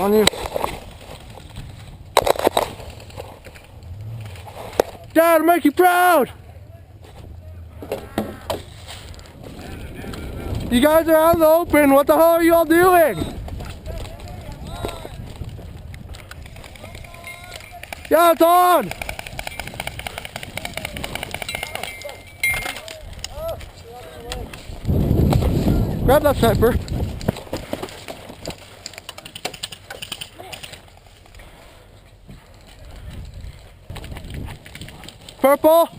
On you. Dad, make you proud! You guys are out in the open. What the hell are you all doing? Yeah, it's on! Grab that sniper. Purple.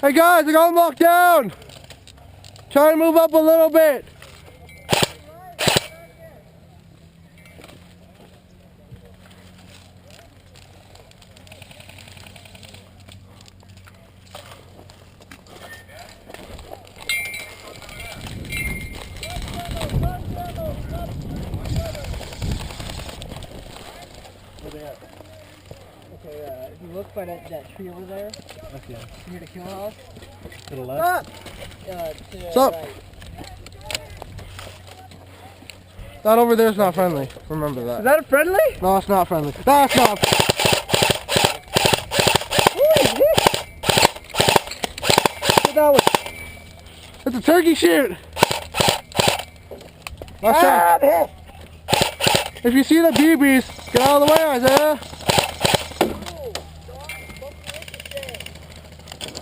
Hey guys, I got them locked down. Try to move up a little bit. Okay, if you look by that tree over there, Okay. near the kill house. To the left? To the Stop! right. That over there is not friendly. Remember that. Is that a friendly? No, it's not friendly. No, it's not. It's a turkey shoot. If you see the BBs, get out of the way, Isaiah.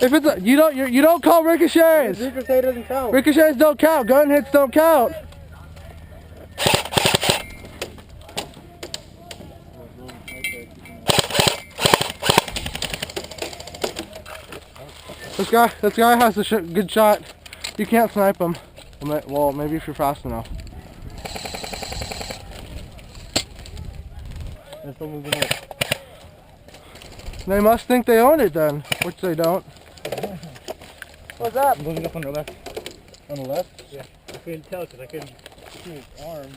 If it's a, you don't call ricochets. Ricochet doesn't count. Ricochets don't count. Gun hits don't count. This guy has a good shot. You can't snipe him. Well, maybe if you're fast enough. They're still moving up. They must think they own it then, which they don't. What's up? I'm moving up on the left. On the left? Yeah. I couldn't tell because I couldn't see his arm.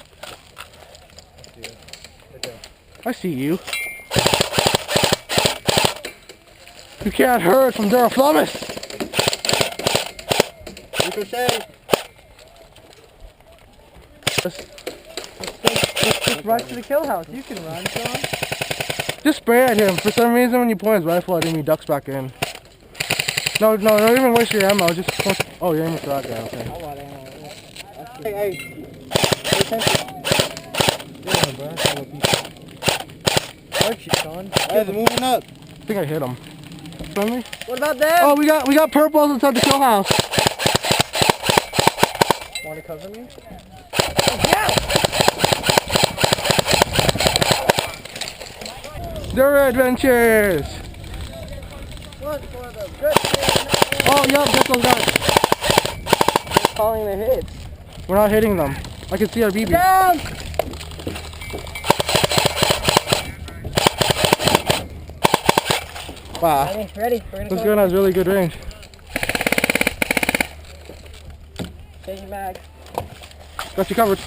I see it. Right there. I see you. You can't hurt from Dura Flummus. Ricochet. Just rush to the kill house. You can run, Sean. Just spray at him. For some reason, when you point his rifle at him, he ducks back in. No, don't even waste your ammo. Just oh, you're aiming for that guy. Okay. I want ammo. Hey, Archie, Sean. Hey, they're moving up. I think I hit him. Friendly? What about them? Oh, we got purples inside the kill house. Want to cover me? Dura Adventures. Look for the good. Oh, yep, get those guys. Calling the hits. We're not hitting them. I can see our BB. Down! Wow. Ready. We're gonna This go. gun has really good range. Take your mag. Got you covered.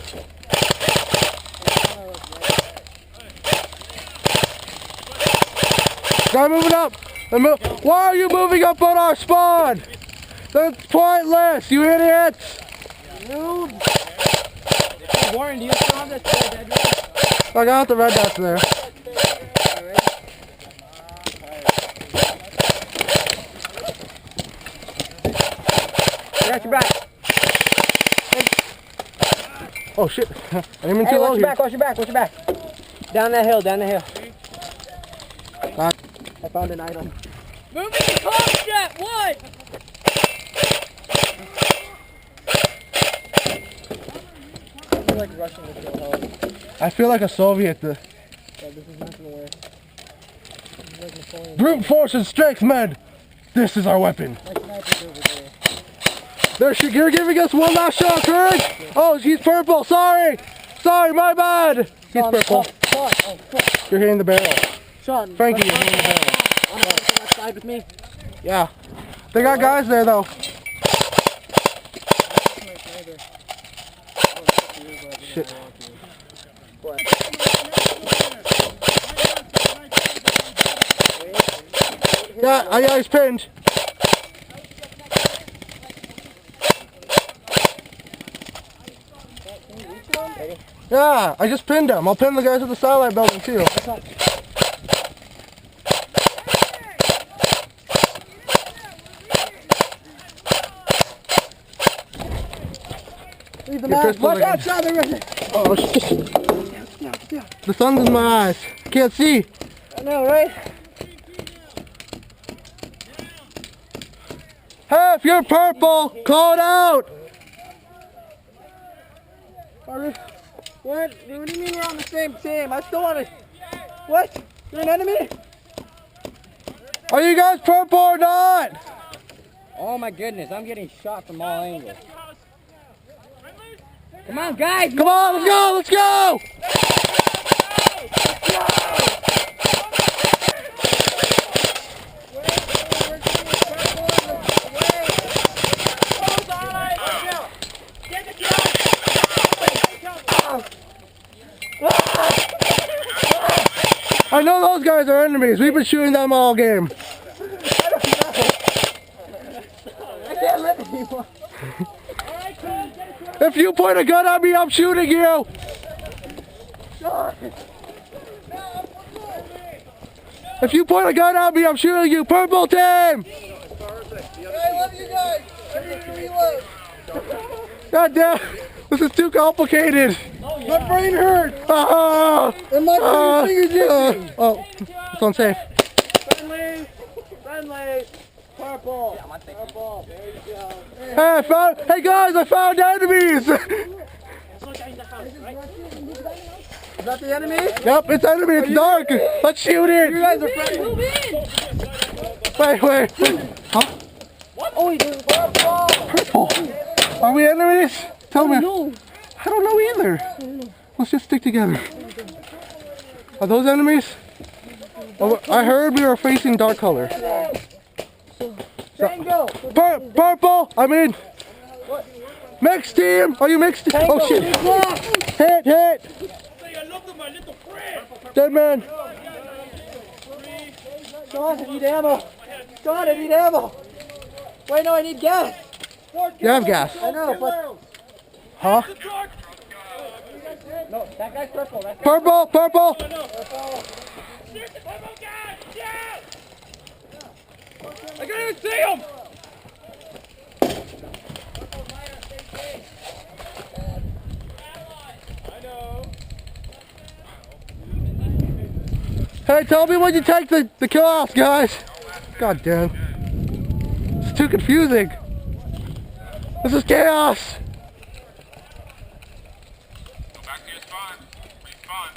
Guy moving up. Why are you moving up on our spawn? That's pointless, you idiots. Noob. Hey, Warren, do you still have that dead red? I got the red dots there. I got your back. Oh shit. Aiming too low here. Watch your back. Down that hill. I found an item. Moving the car strap, what? I feel like rushing the kill house. I feel like a Soviet. Yeah, this is not gonna work. This is like Napoleon. Brute force and strength, men. This is our weapon. My sniper's over there. You're giving us one last shot, Courage. Oh, he's purple. Sorry, my bad. He's purple. Sean, oh, fuck. You're hitting the barrel. Sean, Frankie, you're hitting the barrel. wanna come to that side with me? Yeah. They got guys there though. Shit. Yeah, he's pinned. Yeah, I just pinned him. I'll pin the guys at the satellite building too. Leave the Your man. pistol's Watch again. out, John, they're right. Oh shit. The sun's in my eyes. Can't see. I know, right? Hey, if you're purple, call it out. What? What do you mean we're on the same team? I still want to... What? You're an enemy? Are you guys purple or not? Oh my goodness, I'm getting shot from all angles. Come on, guys! Come on, let's go, let's go! I know those guys are enemies. We've been shooting them all game. I can't live anymore. If you point a gun at me, I'm shooting you. If you point a gun at me, I'm shooting you. Purple team. I love you guys. I need to reload. God damn, this is too complicated. My brain hurts. And my fingers itchy. Oh, it's unsafe. Friendly. Purple. Purple. There you go. Hey guys, I found enemies. Is that the enemy? Yep, it's enemy. It's dark. Let's shoot it. You guys are friendly. Wait. Huh? Oh, he's doing purple. Are we enemies? Tell me. No. I don't know either. Let's just stick together. Are those enemies? Oh, I heard we were facing dark color. Tango. Purple. I mean, mixed team. Are you mixed? Oh shit! Hit! Dead man. John, I need ammo. John, I need ammo. Wait, no, I need gas. You have gas. I know, but... Huh? No, that guy's purple. That Purple. I can't even see him! Hey, tell me when you take the kill off, guys. God damn. It's too confusing. This is chaos. Go back to your spawn. Respawn.